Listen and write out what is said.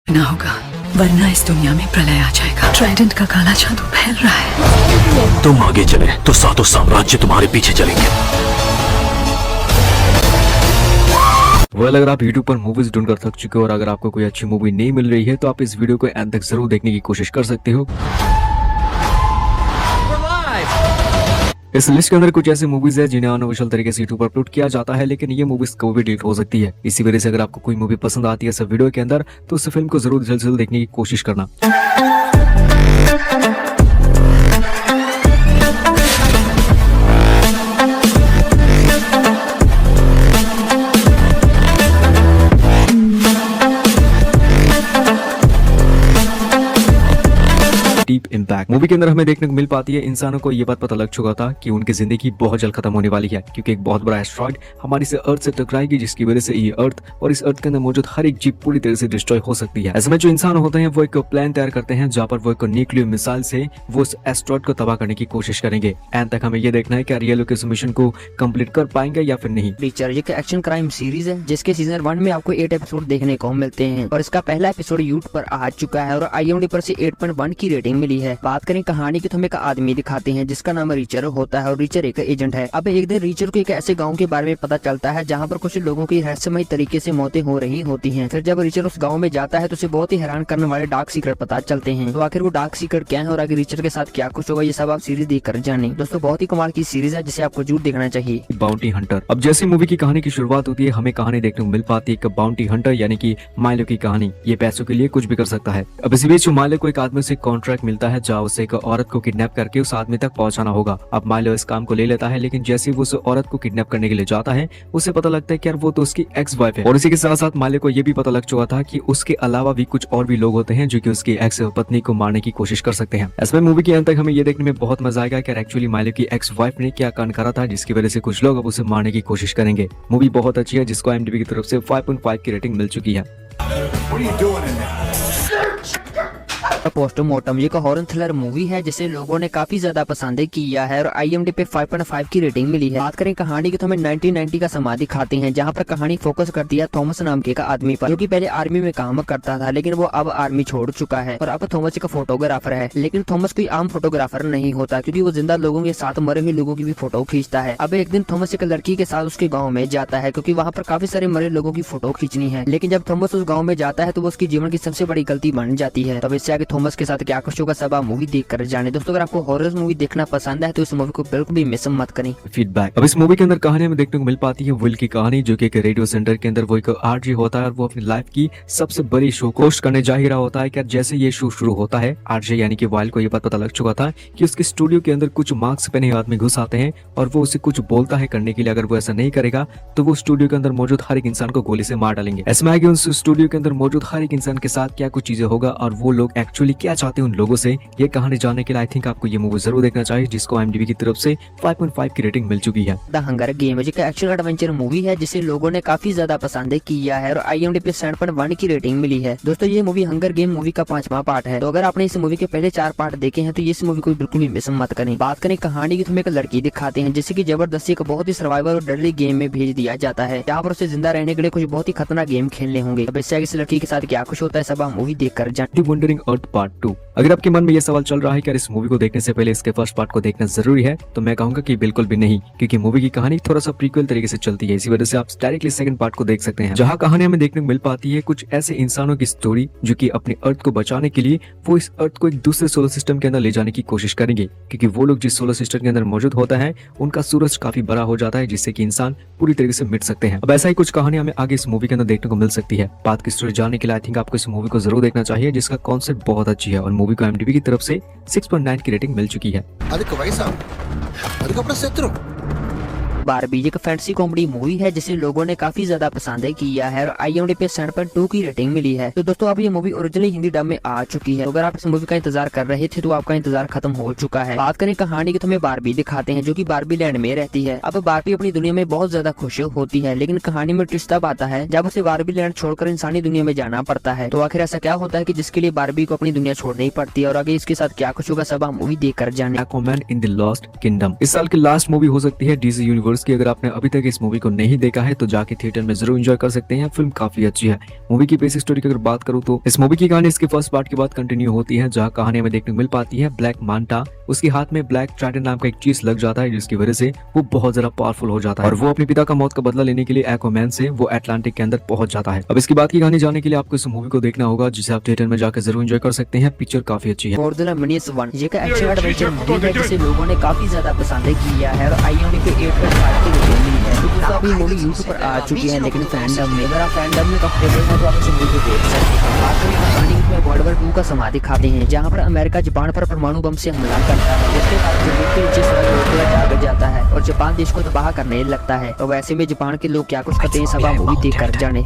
ना होगा, वरना इस दुनिया में प्रलय आ जाएगा। ट्राइडेंट का काला जादू फैल रहा है। तुम आगे चले तो सातों साम्राज्य तुम्हारे पीछे चलेंगे। वेल, अगर आप YouTube पर मूवीज ढूंढ कर थक चुके हो और अगर आपको कोई अच्छी मूवी नहीं मिल रही है तो आप इस वीडियो को एंड तक जरूर देखने की कोशिश कर सकते हो। इस लिस्ट के अंदर कुछ ऐसी मूवीज है जिन्हें अनऑफिशियल तरीके से यूट्यूब पर अपलोड किया जाता है, लेकिन ये मूवीज कभी भी डिलीट हो सकती है। इसी वजह से अगर आपको कोई मूवी पसंद आती है सब वीडियो के अंदर तो उस फिल्म को जरूर जल्द से जल्द देखने की कोशिश करना। डीप इम्पैक्ट मूवी के अंदर हमें देखने को मिल पाती है इंसानों को ये बात पता लग चुका था कि उनकी जिंदगी बहुत जल्द खत्म होने वाली है, क्योंकि एक बहुत बड़ा एस्ट्रॉइड हमारी से अर्थ से टकराएगी, जिसकी वजह से ये अर्थ और इस अर्थ के अंदर मौजूद हर एक जीव पूरी तरह से डिस्ट्रॉय हो सकती है। ऐसे में जो इंसान होते हैं वो एक प्लान तैयार करते हैं जहाँ पर वो एक न्यूक्लियर मिसाइल से वो उस एस्ट्रॉइड को तबाह करने की कोशिश करेंगे। एंड तक हमें ये देखना है कि रियल लोग इस मिशन को कंप्लीट कर पाएंगे या फिर नहीं। रीचर एक एक्शन क्राइम सीरीज है जिसके सीजन 1 में आपको 8 एपिसोड देखने को मिलते हैं और इसका पहला एपिसोड यूट्यूब पर आ चुका है और IMDb पर से 8.1 की रेटिंग मिली है। बात करें कहानी की तो हमें एक आदमी दिखाते हैं जिसका नाम रीचर होता है और रीचर एक एजेंट है। अब एक दिन रीचर को एक ऐसे गांव के बारे में पता चलता है जहां पर कुछ लोगों की रहस्यमय तरीके से मौतें हो रही होती हैं। फिर जब रीचर उस गांव में जाता है तो उसे बहुत ही हैरान करने वाले डार्क सीक्रेट पता चलते हैं। तो आखिर वो डार्क सीक्रेट क्या है और आगे रीचर के साथ क्या कुछ होगा, ये सब आप सीरीज देख कर जाने। दोस्तों बहुत ही कमाल की सीरीज है जिसे आपको जरूर देखना चाहिए। Bounty Hunter. अब जैसी मूवी की कहानी की शुरुआत होती है हमें कहानी देखने को मिल पाती है एक बाउंटी हंटर यानी कि माइलो की कहानी। ये पैसों के लिए कुछ भी कर सकता है। अब इसी बीच माइलो को एक आदमी से कॉन्ट्रैक्ट मिलता है जहाँ उसे एक औरत को किडनैप करके उस आदमी तक पहुंचाना होगा। अब माइलो इस काम को ले लेता है, लेकिन जैसे ही वो उस औरत को किडनैप करने के लिए जाता है उसे पता लगता है कि यार वो तो उसकी एक्स वाइफ है। और इसी के साथ साथ माइलो को ये भी पता लग चुका था कि उसके अलावा भी कुछ और भी लोग होते हैं जो कि उसकी एक्स पत्नी को मारने की कोशिश कर सकते हैं। इसमें मूवी के अंत तक हमें ये देखने में बहुत मजा आएगा कि एक्चुअली माइलो की एक्स वाइफ ने क्या कांड करा था जिसकी वजह से कुछ लोग अब उसे मारने की कोशिश करेंगे। मूवी बहुत अच्छी है जिसको IMDb की तरफ से 5.5 की रेटिंग मिल चुकी है। पोस्टमार्टम ये हॉरर थ्रिलर मूवी है जिसे लोगों ने काफी ज्यादा पसंद किया है और IMDb पे 5.5 की रेटिंग मिली है। बात करें कहानी की तो हमें 1990 का समा दिखाते हैं जहां पर कहानी फोकस करती है थॉमस नाम के एक आदमी पर, जो कि पहले आर्मी में काम करता था लेकिन वो अब आर्मी छोड़ चुका है और अब थॉमस एक फोटोग्राफर है। लेकिन थॉमस कोई आम फोटोग्राफर नहीं होता क्योंकि वो जिंदा लोगों के साथ मरे हुए लोगों की भी फोटो खींचता है। अब एक दिन थॉमस एक लड़की के साथ उसके गाँव में जाता है क्योंकि वहाँ पर काफी सारे मरे लोगों की फोटो खींचनी है। लेकिन जब थॉमस उस गाँव में जाता है तो वो उसकी जीवन की सबसे बड़ी गलती बन जाती है। तब इससे आगे थॉमस के साथ क्या कुछ होगा सब आप मूवी देख कर जाने। दोस्तों अगर आपको हॉरर मूवी देखना पसंद है तो इस मूवी को बिल्कुल भी मिस मत करें। फीडबैक। अब इस मूवी के अंदर कहानी में देखने को मिल पाती है विल की कहानी, जो कि एक रेडियो सेंटर के अंदर वो एक RJ होता है और वो अपनी लाइफ की सबसे बड़ी शो होस्ट करने जा ही रहा होता है। क्या जैसे ये शो शुरू होता है RJ यानी कि वाइल को ये बात पता लग चुका था कि उसके स्टूडियो के अंदर कुछ मार्क्स पहने आदमी घुस आते हैं और वो उसे कुछ बोलता है करने के लिए। अगर वो ऐसा नहीं करेगा तो वो स्टूडियो के अंदर मौजूद हर एक इंसान को गोली से मार डालेंगे। ऐसे में आगे उस स्टूडियो के अंदर मौजूद हर एक इंसान के साथ क्या कुछ चीजें होगा और वो लोग एक्चुअली क्या चाहते हैं उन लोगों से, ये कहानी जानने के लिए आई थिंक आपको ये मूवी जरूर देखना चाहिए जिसको IMDb की तरफ से 5.5 की रेटिंग मिल चुकी है। द हंगर गेम एक एक्शन एडवेंचर मूवी है जिसे लोगों ने काफी ज्यादा पसंद किया है और IMDb पे 7.1 की रेटिंग मिली है। दोस्तों ये मूवी हंगर गेम मूवी का 5वां पार्ट है। तो अगर आपने इस मूवी के पहले 4 पार्ट देखे हैं तो इस मूवी को बिल्कुल भी मिस मत करें। बात करें कहानी की तो हमें एक लड़की दिखाते हैं जिसे की जबरदस्ती एक बहुत ही सर्वाइवल और डरली गेम में भेज दिया जाता है जहाँ पर उसे जिंदा रहने के लिए कुछ बहुत ही खतरनाक गेम खेलने होंगे। अब इससे इस लड़की के साथ क्या कुछ होता है सब आप मूवी देख कर जाए। वंडरिंग अर्थ पार्ट 2। अगर आपके मन में ये सवाल चल रहा है कि इस मूवी को देखने से पहले इसके फर्स्ट पार्ट को देखना जरूरी है, तो मैं कहूंगा कि बिल्कुल भी नहीं, क्योंकि मूवी की कहानी थोड़ा सा प्रीक्वल तरीके से चलती है। इसी वजह से आप डायरेक्टली सेकंड पार्ट को देख सकते हैं जहां कहानी हमें देखने को मिल पाती है कुछ ऐसे इंसानों की स्टोरी जो कि अपने अर्थ को बचाने के लिए वो इस अर्थ को एक दूसरे सोलर सिस्टम के अंदर ले जाने की कोशिश करेंगे, क्योंकि वो लोग जिस सोलर सिस्टम के अंदर मौजूद होता है उनका सूरज काफी बड़ा हो जाता है जिससे कि इंसान पूरी तरीके से मिट सकते हैं। अब ऐसा ही कुछ कहानी हमें आगे इस मूवी के अंदर देखने को मिल सकती है। बात की स्टोरी जानने के लिए आई थिंक आपको इस मूवी को जरूर देखना चाहिए जिसका कॉन्सेप्ट बहुत अच्छी है और मूवी को IMDb की तरफ से 6.9 की रेटिंग मिल चुकी है। बारबी एक फैंटेसी कॉमेडी मूवी है जिसे लोगों ने काफी ज्यादा पसंद किया है और IMDb पे 7.2 की रेटिंग मिली है। तो दोस्तों अब ये मूवी ओरिजिनली हिंदी डब में आ चुकी है। तो अगर आप इस मूवी का इंतजार कर रहे थे तो आपका इंतजार खत्म हो चुका है। बात करें कहानी की तो हमें बारबी दिखाते हैं जो कि बारबी लैंड में रहती है। अब बारबी अपनी दुनिया में बहुत ज्यादा खुश होती है, लेकिन कहानी में ट्विस्ट तब आता है जब उसे बारबी लैंड छोड़कर इंसानी दुनिया में जाना पड़ता है। तो आखिर ऐसा क्या होता है कि जिसके लिए बारबी को अपनी दुनिया छोड़नी पड़ती है और आगे इसके साथ क्या कुछ होगा सब आप मूवी देख कर जाने। Aquaman in the lost kingdom इस साल की लास्ट मूवी हो सकती है DC यूनिवर्स व्यूअर्स की अगर आपने अभी तक इस मूवी को नहीं देखा है तो जाके थिएटर में जरूर एंजॉय कर सकते हैं। फिल्म काफी अच्छी है। मूवी की बेसिक स्टोरी की अगर बात करूँ तो इस मूवी की कहानी इसके फर्स्ट पार्ट के बाद कंटिन्यू होती है, जहाँ कहानी हमें देखने को मिल पाती है ब्लैक मांटा, उसके हाथ में ब्लैक ट्राइडेंट नाम का एक चीज लग जाता है, जिसकी वजह से वो बहुत ज्यादा पावरफुल हो जाता है और वो अपने पिता का मौत का बदला लेने के लिए एक्वामैन से वो अटलांटिक के अंदर पहुंच जाता है। अब इसकी बात की कहानी जानने के लिए आपको इस मूवी को देखना होगा, जिसे आप थिएटर में जाकर जरूर एंजॉय कर सकते हैं। पिक्चर काफी अच्छी है। गोdzilla Minus One ये का एक्शन एडवेंचर मूवी है जिसे लोगों ने काफी ज्यादा पसंद किया है और IMDb पे 8.5 की रेटिंग मिली है। तो दोस्तों अभी मूवी YouTube पर आ चुकी है, लेकिन फैंडम में अगर आप फैंडम में कंफर्टेबल हैं तो आप इस मूवी को देख सकते हैं। बात करें कहानी में वर्ल्ड वॉर 2 का समा दिखाते हैं, जहां पर अमेरिका जापान पर परमाणु बम से हमला करता है, जिसके बाद जमीन के नीचे सारा न्यूक्लियर जाग जाता है और जापान देश को तबाह करने लगता है। तो वैसे में जापान के लोग क्या कुछ करते हैं सब आप मूवी देख कर जाने।